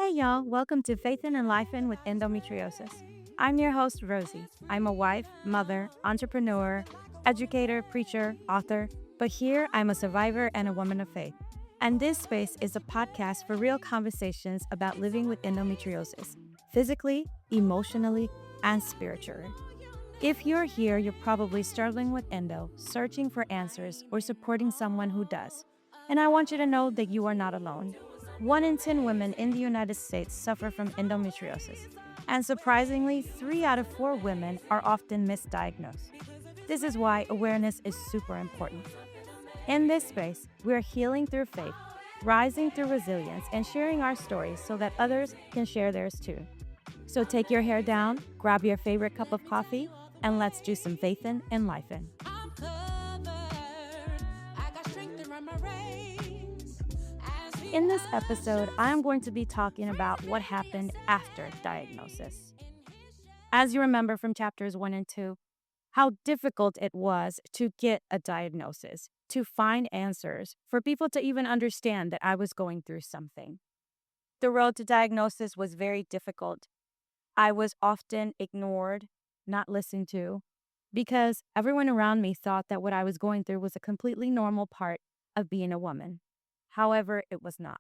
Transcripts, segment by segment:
Hey y'all, welcome to Faithin and Lifin with Endometriosis. I'm your host, Rosie. I'm a wife, mother, entrepreneur, educator, preacher, author, but here I'm a survivor and a woman of faith. And this space is a podcast for real conversations about living with endometriosis, physically, emotionally, and spiritually. If you're here, you're probably struggling with endo, searching for answers, or supporting someone who does. And I want you to know that you are not alone. 1 in 10 women in the United States suffer from endometriosis. And surprisingly, 3 out of 4 women are often misdiagnosed. This is why awareness is super important. In this space, we're healing through faith, rising through resilience, and sharing our stories so that others can share theirs too. So take your hair down, grab your favorite cup of coffee, and let's do some Faithin and Lifin. In this episode, I am going to be talking about what happened after diagnosis. As you remember from chapters 1 and 2, how difficult it was to get a diagnosis, to find answers, for people to even understand that I was going through something. The road to diagnosis was very difficult. I was often ignored, not listened to, because everyone around me thought that what I was going through was a completely normal part of being a woman. However, it was not.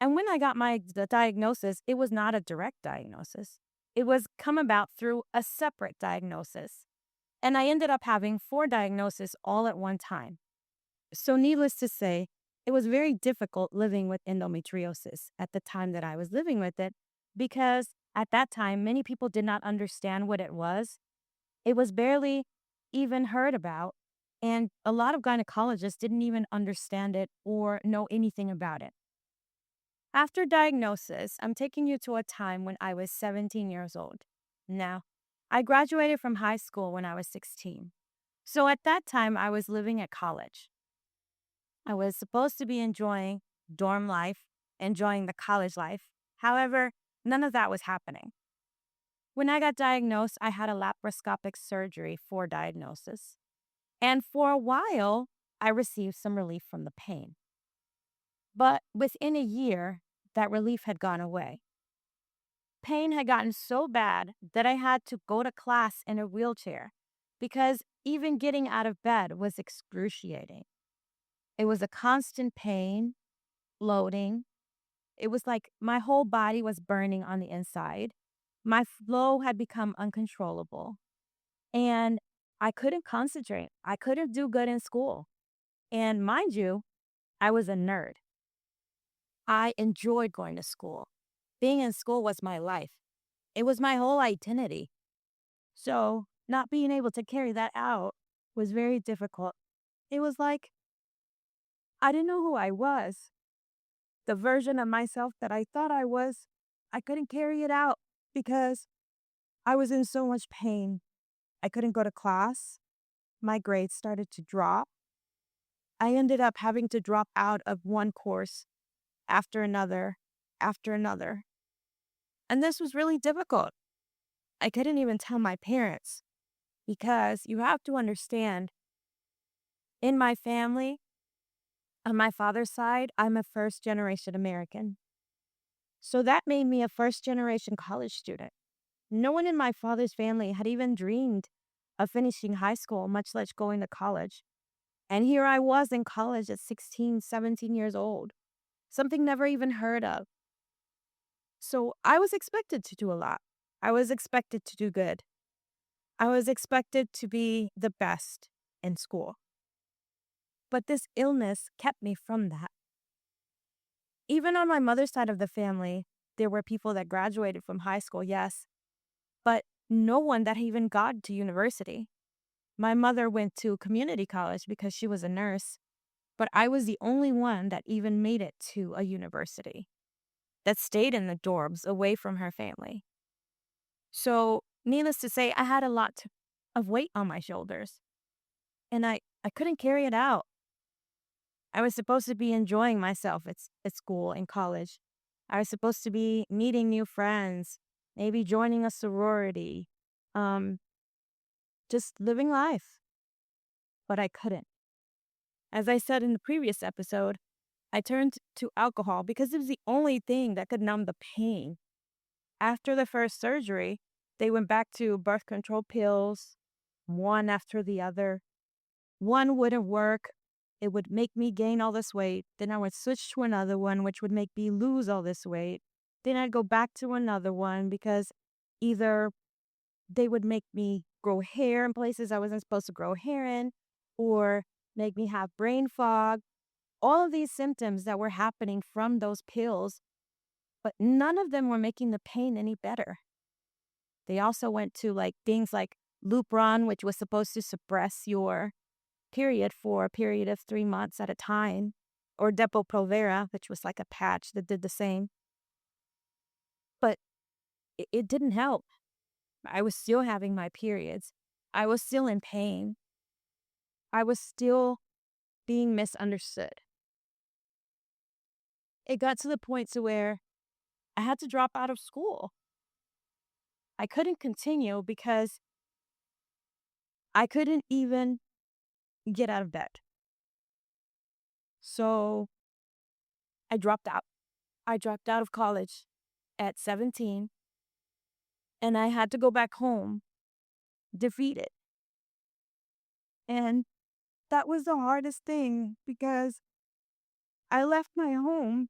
And when I got the diagnosis, it was not a direct diagnosis. It was come about through a separate diagnosis. And I ended up having 4 diagnoses all at one time. So needless to say, it was very difficult living with endometriosis at the time that I was living with it, because at that time, many people did not understand what it was. It was barely even heard about, and a lot of gynecologists didn't even understand it or know anything about it. After diagnosis, I'm taking you to a time when I was 17 years old. Now, I graduated from high school when I was 16. So at that time, I was living at college. I was supposed to be enjoying dorm life, enjoying the college life. However, none of that was happening. When I got diagnosed, I had a laparoscopic surgery for diagnosis. And for a while, I received some relief from the pain. But within a year, that relief had gone away. Pain had gotten so bad that I had to go to class in a wheelchair because even getting out of bed was excruciating. It was a constant pain, bloating. It was like my whole body was burning on the inside. My flow had become uncontrollable, and I couldn't concentrate. I couldn't do good in school. And mind you, I was a nerd. I enjoyed going to school. Being in school was my life. It was my whole identity. So not being able to carry that out was very difficult. It was like I didn't know who I was. The version of myself that I thought I was, I couldn't carry it out because I was in so much pain. I couldn't go to class. My grades started to drop. I ended up having to drop out of one course after another, after another. And this was really difficult. I couldn't even tell my parents because you have to understand, in my family, on my father's side, I'm a first-generation American. So that made me a first-generation college student. No one in my father's family had even dreamed of finishing high school, much less going to college. And here I was in college at 16, 17 years old, something never even heard of. So I was expected to do a lot. I was expected to do good. I was expected to be the best in school. But this illness kept me from that. Even on my mother's side of the family, there were people that graduated from high school, yes, but no one that even got to university. My mother went to community college because she was a nurse, but I was the only one that even made it to a university, that stayed in the dorms away from her family. So, needless to say, I had a lot of weight on my shoulders, and I couldn't carry it out. I was supposed to be enjoying myself at school and college. I was supposed to be meeting new friends, maybe joining a sorority, um, just living life. But I couldn't. As I said in the previous episode, I turned to alcohol because it was the only thing that could numb the pain. After the first surgery, they went back to birth control pills, one after the other. One wouldn't work. It would make me gain all this weight. Then I would switch to another one, which would make me lose all this weight. Then I'd go back to another one because either they would make me grow hair in places I wasn't supposed to grow hair in, or make me have brain fog. All of these symptoms that were happening from those pills, but none of them were making the pain any better. They also went to like things like Lupron, which was supposed to suppress your period for a period of 3 months at a time, or Depo-Provera, which was like a patch that did the same. But it didn't help. I was still having my periods. I was still in pain. I was still being misunderstood. It got to the point to where I had to drop out of school. I couldn't continue because I couldn't even get out of bed. So I dropped out. I dropped out of college at 17, and I had to go back home defeated. And that was the hardest thing because I left my home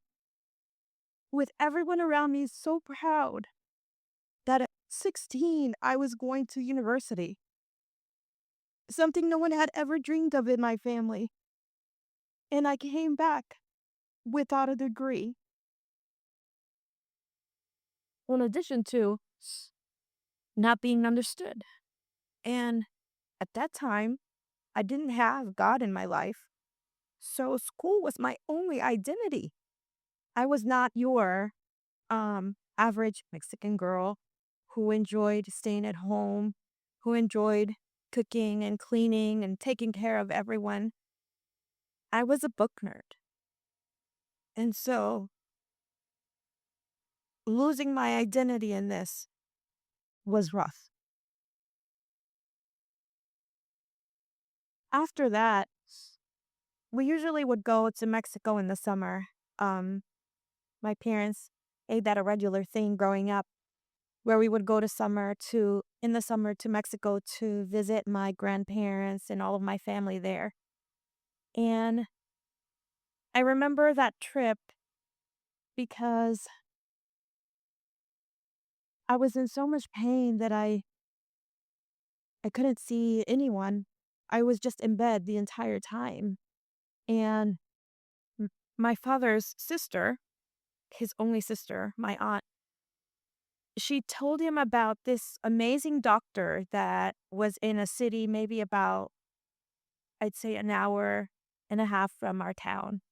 with everyone around me so proud that at 16 I was going to university, something no one had ever dreamed of in my family. And I came back without a degree. In addition to not being understood. And at that time, I didn't have God in my life. So school was my only identity. I was not your average Mexican girl who enjoyed staying at home, who enjoyed cooking and cleaning and taking care of everyone. I was a book nerd. And so losing my identity in this was rough. After that, we usually would go to Mexico in the summer. My parents made that a regular thing growing up, where we would go in the summer to Mexico to visit my grandparents and all of my family there. And I remember that trip because I was in so much pain that I couldn't see anyone. I was just in bed the entire time. And my father's sister, his only sister, my aunt, she told him about this amazing doctor that was in a city maybe about, I'd say, an hour and a half from our town.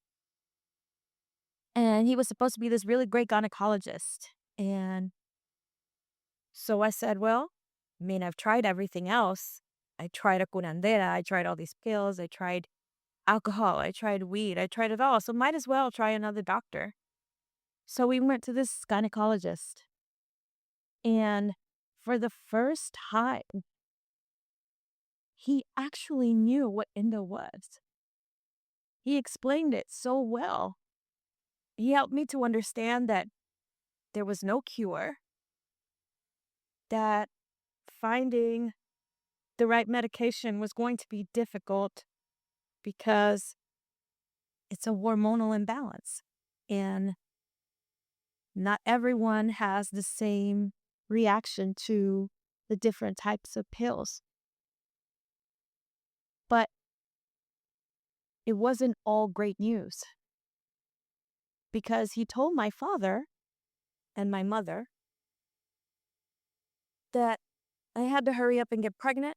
And he was supposed to be this really great gynecologist. And so I said, well, I mean, I've tried everything else. I tried a curandera. I tried all these pills. I tried alcohol. I tried weed. I tried it all. So might as well try another doctor. So we went to this gynecologist. And for the first time, he actually knew what endo was. He explained it so well. He helped me to understand that there was no cure, that finding the right medication was going to be difficult because it's a hormonal imbalance. And not everyone has the same reaction to the different types of pills. But it wasn't all great news because he told my father and my mother that I had to hurry up and get pregnant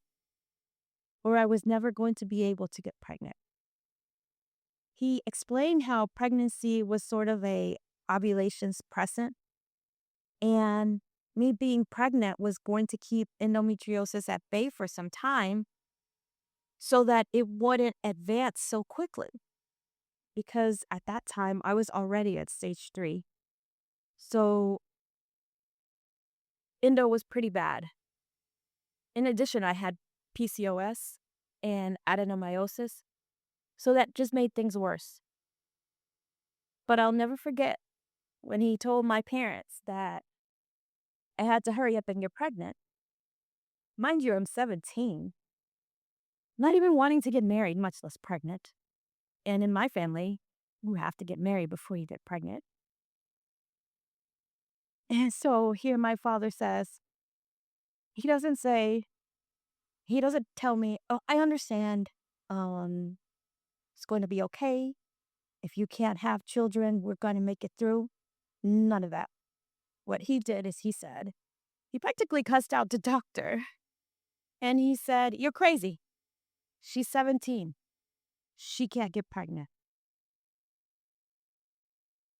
or I was never going to be able to get pregnant. He explained how pregnancy was sort of a ovulation suppressant, and me being pregnant was going to keep endometriosis at bay for some time so that it wouldn't advance so quickly. Because at that time, I was already at stage 3. So endo was pretty bad. In addition, I had PCOS and adenomyosis, so that just made things worse. But I'll never forget when he told my parents that I had to hurry up and get pregnant. Mind you, I'm 17, not even wanting to get married, much less pregnant. And in my family, you have to get married before you get pregnant. And so here my father says, he doesn't say, he doesn't tell me, "Oh, I understand. Um, it's going to be okay. If you can't have children, we're going to make it through." None of that. What he did is he practically cussed out the doctor. And he said, "You're crazy. She's 17. She can't get pregnant.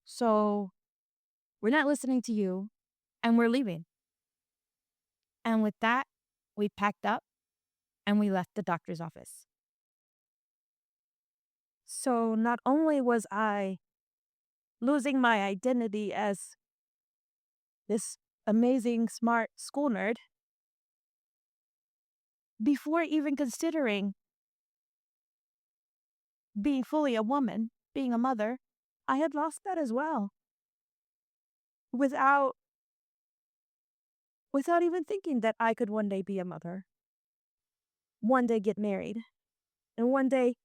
So we're not listening to you and we're leaving." And with that, we packed up and we left the doctor's office. So not only was I losing my identity as this amazing, smart school nerd, before even considering being fully a woman, being a mother, I had lost that as well without without even thinking that I could one day be a mother, one day get married, and one day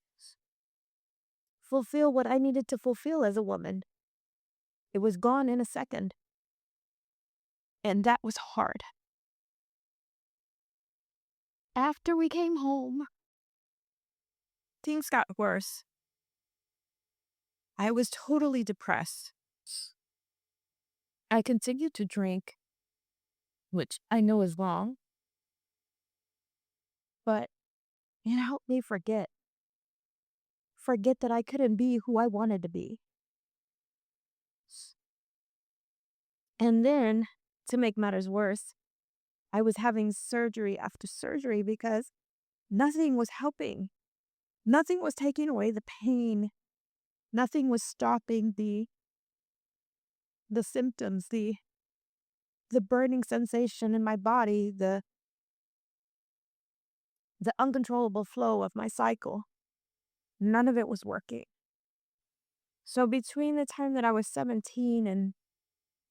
fulfill what I needed to fulfill as a woman. It was gone in a second, and that was hard. After we came home, things got worse. I was totally depressed. I continued to drink, which I know is wrong, but it helped me forget that I couldn't be who I wanted to be. And then, to make matters worse, I was having surgery after surgery because nothing was helping. Nothing was taking away the pain. Nothing was stopping the symptoms, the burning sensation in my body, the uncontrollable flow of my cycle. None of it was working. So between the time that I was 17 and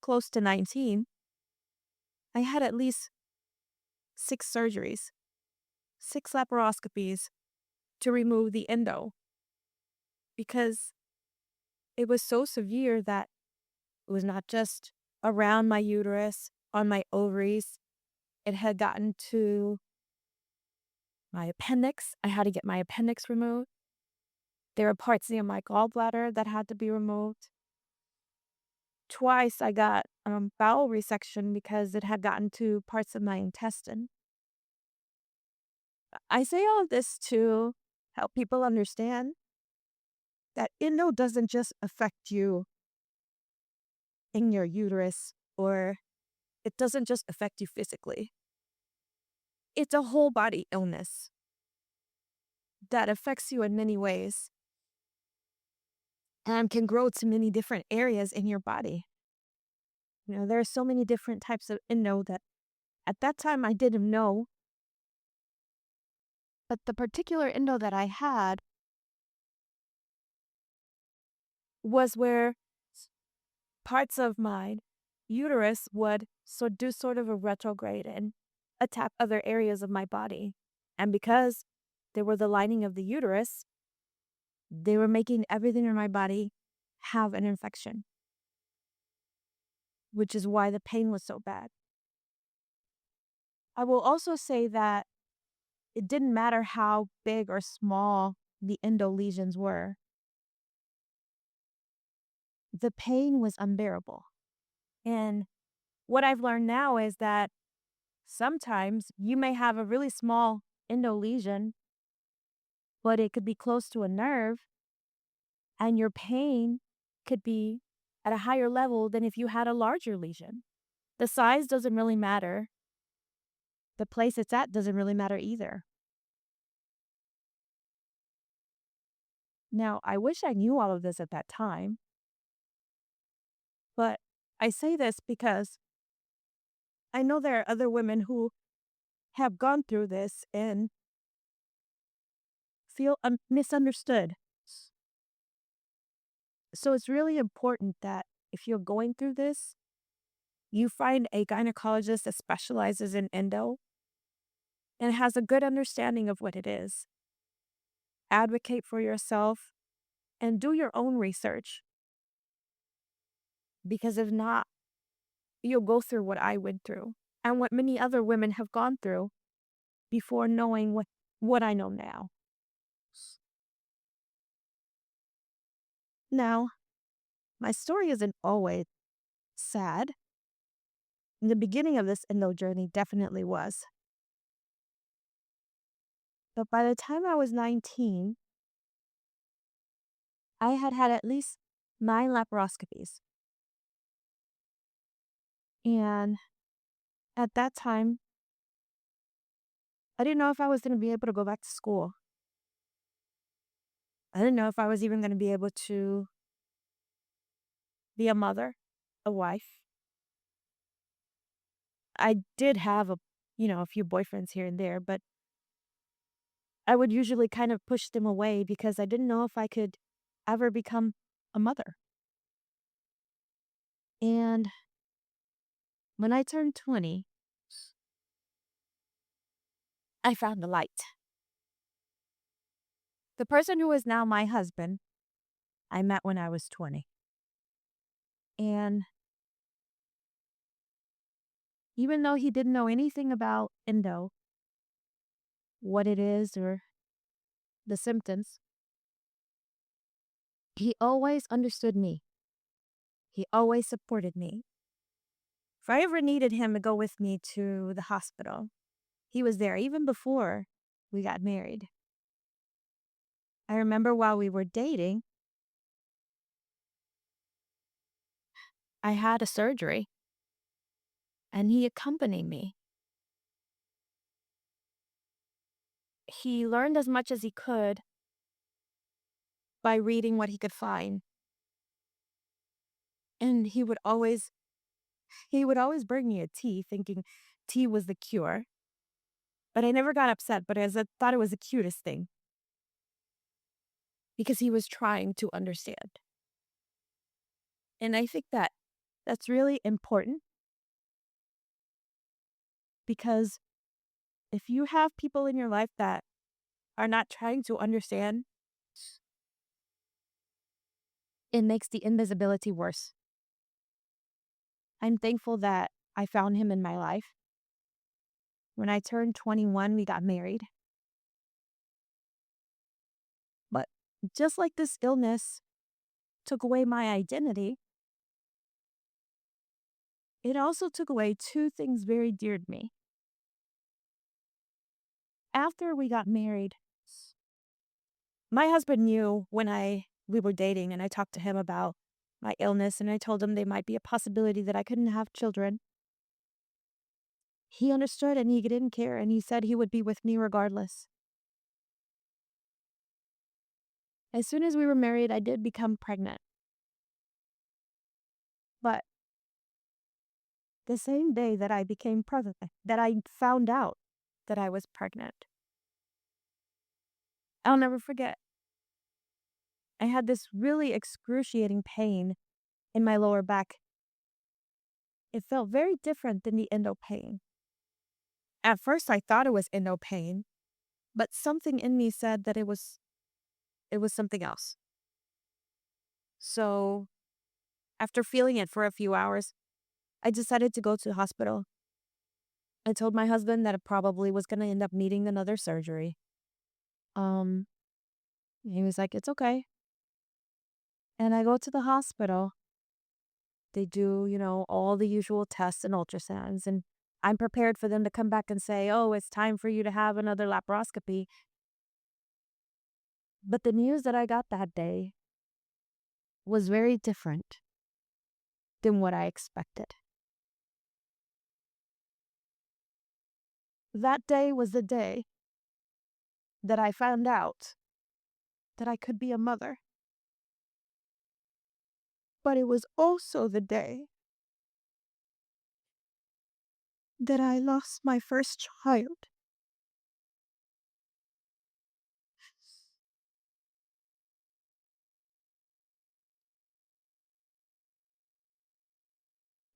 close to 19, I had at least 6 surgeries, 6 laparoscopies to remove the endo because it was so severe that it was not just around my uterus, on my ovaries. It had gotten to my appendix. I had to get my appendix removed. There were parts near my gallbladder that had to be removed. Twice I got bowel resection because it had gotten to parts of my intestine. I say all of this to help people understand that endo doesn't just affect you in your uterus, or it doesn't just affect you physically. It's a whole body illness that affects you in many ways and can grow to many different areas in your body. There are so many different types of endo that at that time I didn't know. But the particular endo that I had was where parts of my uterus would do sort of a retrograde and attack other areas of my body. And because they were the lining of the uterus, they were making everything in my body have an infection, which is why the pain was so bad. I will also say that it didn't matter how big or small the endo lesions were. The pain was unbearable. And what I've learned now is that sometimes you may have a really small endo lesion, but it could be close to a nerve, and your pain could be at a higher level than if you had a larger lesion. The size doesn't really matter. The place it's at doesn't really matter either. Now, I wish I knew all of this at that time, but I say this because I know there are other women who have gone through this and feel misunderstood. So it's really important that if you're going through this, you find a gynecologist that specializes in endo and has a good understanding of what it is. Advocate for yourself and do your own research, because if not, you'll go through what I went through and what many other women have gone through before knowing what I know now. Now, my story isn't always sad. The beginning of this endo journey definitely was. But by the time I was 19, I had had at least 9 laparoscopies. And at that time, I didn't know if I was going to be able to go back to school. I didn't know if I was even going to be able to be a mother, a wife. I did have a few boyfriends here and there, but I would usually kind of push them away because I didn't know if I could ever become a mother. And when I turned 20, I found the light. The person who is now my husband, I met when I was 20. And even though he didn't know anything about endo, what it is, or the symptoms, he always understood me. He always supported me. If I ever needed him to go with me to the hospital, he was there even before we got married. I remember while we were dating, I had a surgery and he accompanied me. He learned as much as he could by reading what he could find. And he would always bring me a tea thinking tea was the cure. But I never got upset, but I thought it was the cutest thing because he was trying to understand. And I think that that's really important, because if you have people in your life that are not trying to understand, it makes the invisibility worse. I'm thankful that I found him in my life. When I turned 21, we got married. But just like this illness took away my identity, it also took away two things very dear to me. After we got married, my husband knew when we were dating, and I talked to him about my illness, and I told him there might be a possibility that I couldn't have children. He understood and he didn't care, and he said he would be with me regardless. As soon as we were married, I did become pregnant. But the same day that I became pregnant, that I found out that I was pregnant, I'll never forget. I had this really excruciating pain in my lower back. It felt very different than the endo pain. At first, I thought it was endo pain, but something in me said that it was something else. So, after feeling it for a few hours, I decided to go to the hospital. I told my husband that it probably was going to end up needing another surgery. Um, he was like, "It's okay." And I go to the hospital. They do, all the usual tests and ultrasounds, and I'm prepared for them to come back and say, "Oh, it's time for you to have another laparoscopy." But the news that I got that day was very different than what I expected. That day was the day that I found out that I could be a mother. But it was also the day that I lost my first child.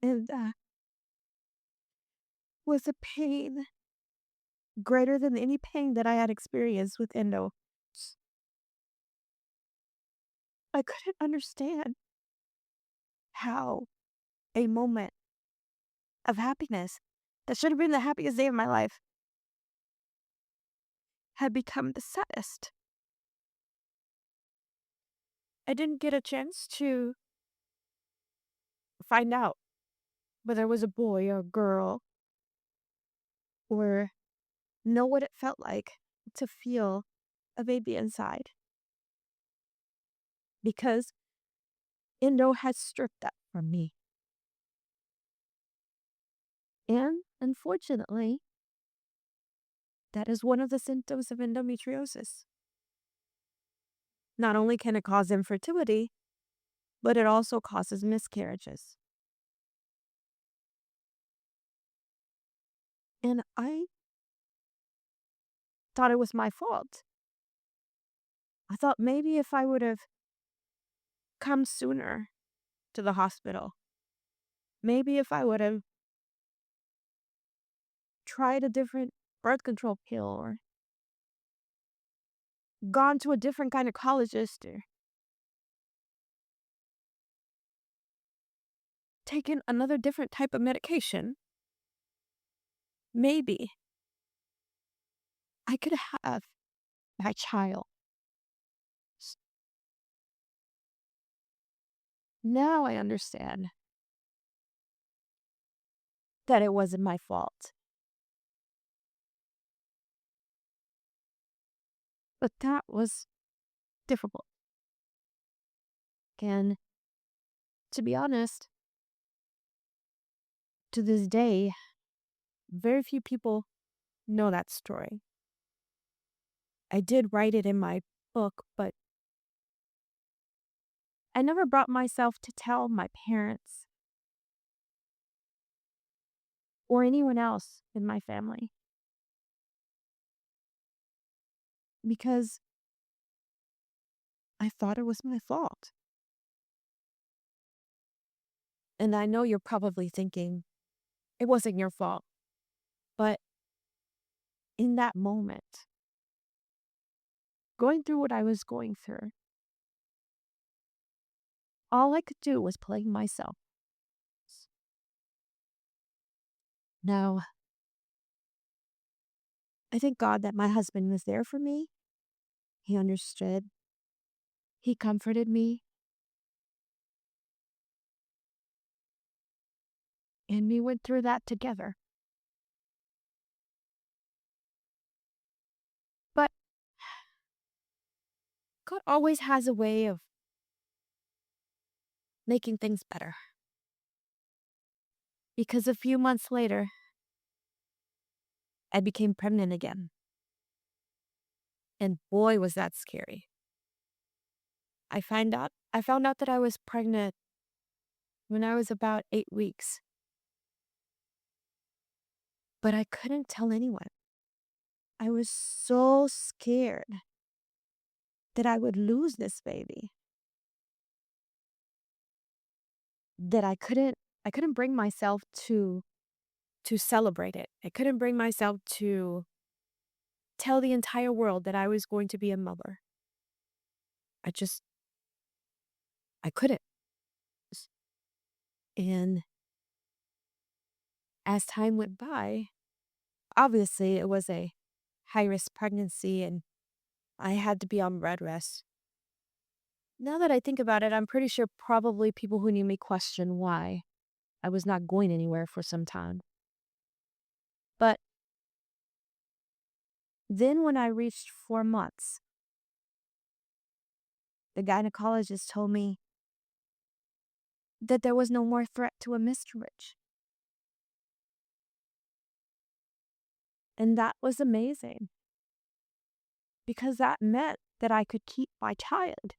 And that was a pain greater than any pain that I had experienced with endo. I couldn't understand how a moment of happiness that should have been the happiest day of my life had become the saddest. I didn't get a chance to find out whether it was a boy or a girl or know what it felt like to feel a baby inside because endo has stripped that from me. And unfortunately, that is one of the symptoms of endometriosis. Not only can it cause infertility, but it also causes miscarriages. And I thought it was my fault. I thought maybe if I would have come sooner to the hospital, maybe if I would have tried a different birth control pill or gone to a different gynecologist or taken another different type of medication, maybe I could have my child. Now I understand that it wasn't my fault. But that was difficult. And to be honest, to this day, very few people know that story. I did write it in my book, but I never brought myself to tell my parents or anyone else in my family because I thought it was my fault. And I know you're probably thinking, it wasn't your fault. But in that moment, going through what I was going through, all I could do was blame myself. Now, I thank God that my husband was there for me. He understood. He comforted me. And we went through that together. But God always has a way of making things better. Because a few months later, I became pregnant again. And boy, was that scary. I found out that I was pregnant when I was about 8 weeks. But I couldn't tell anyone. I was so scared that I would lose this baby that I couldn't bring myself to celebrate it. I couldn't bring myself to tell the entire world that I was going to be a mother. I just I couldn't. And as time went by, obviously it was a high risk pregnancy and I had to be on bed rest. Now that I think about it, I'm pretty sure probably people who knew me question why I was not going anywhere for some time. But then when I reached 4 months, the gynecologist told me that there was no more threat to a miscarriage. And that was amazing because that meant that I could keep my child.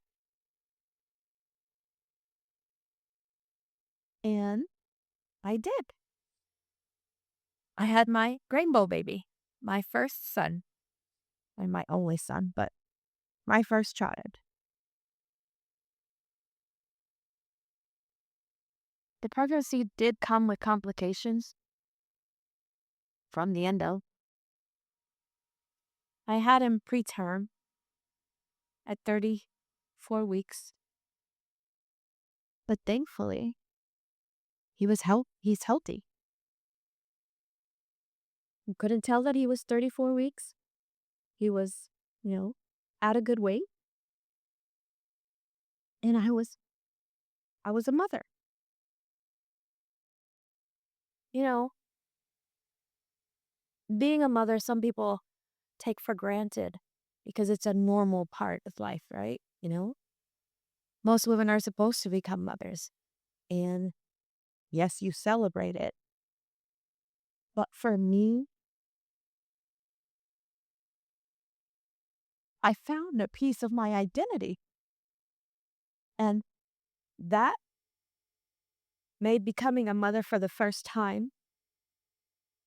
And I did. I had my rainbow baby, my first son, and my only son, but my first child. the pregnancy did come with complications from the endo. I had him preterm at 34 weeks. But thankfully, he's healthy. You couldn't tell that he was 34 weeks. He was, at a good weight. And I was a mother. Being a mother, some people take for granted because it's a normal part of life, right? Most women are supposed to become mothers. And yes, you celebrate it. But for me, I found a piece of my identity. And that made becoming a mother for the first time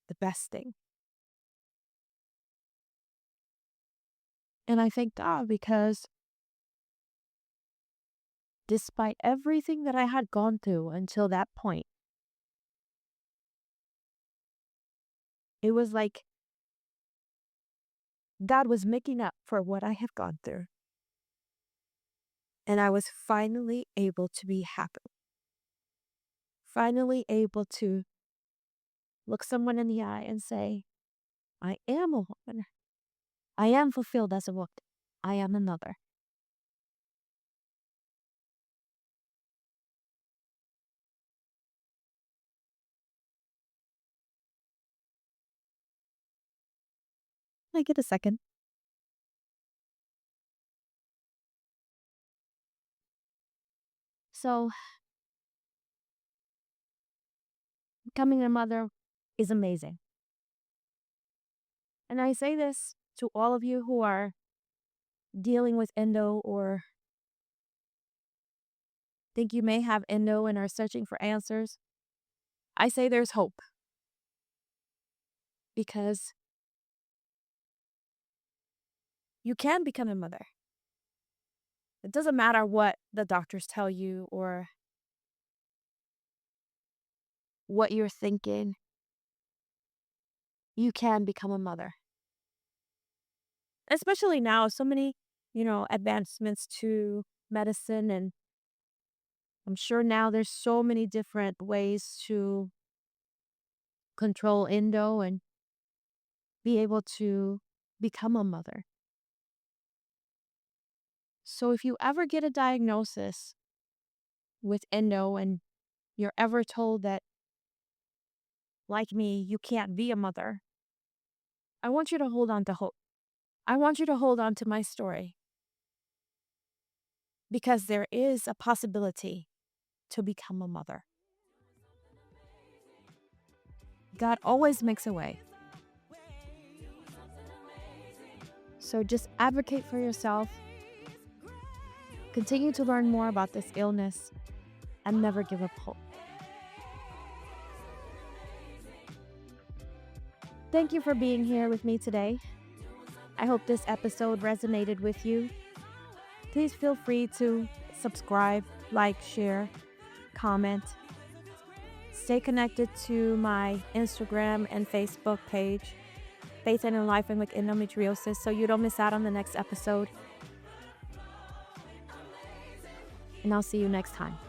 the best thing. And I thank God because despite everything that I had gone through until that point, it was like God was making up for what I have gone through. And I was finally able to be happy. Finally able to look someone in the eye and say, I am a woman. I am fulfilled as a woman. I am a mother. Can I get a second? So, becoming a mother is amazing. And I say this to all of you who are dealing with endo or think you may have endo and are searching for answers. I say there's hope because you can become a mother. It doesn't matter what the doctors tell you or what you're thinking. You can become a mother. Especially now, so many, advancements to medicine, and I'm sure now there's so many different ways to control endo and be able to become a mother. So if you ever get a diagnosis with endo and you're ever told that, like me, you can't be a mother, I want you to hold on to hope. I want you to hold on to my story because there is a possibility to become a mother. God always makes a way. So just advocate for yourself. Continue to learn more about this illness and never give up hope. Thank you for being here with me today. I hope this episode resonated with you. Please feel free to subscribe, like, share, comment. Stay connected to my Instagram and Facebook page, Faithin and Lifin with Endometriosis, so you don't miss out on the next episode. And I'll see you next time.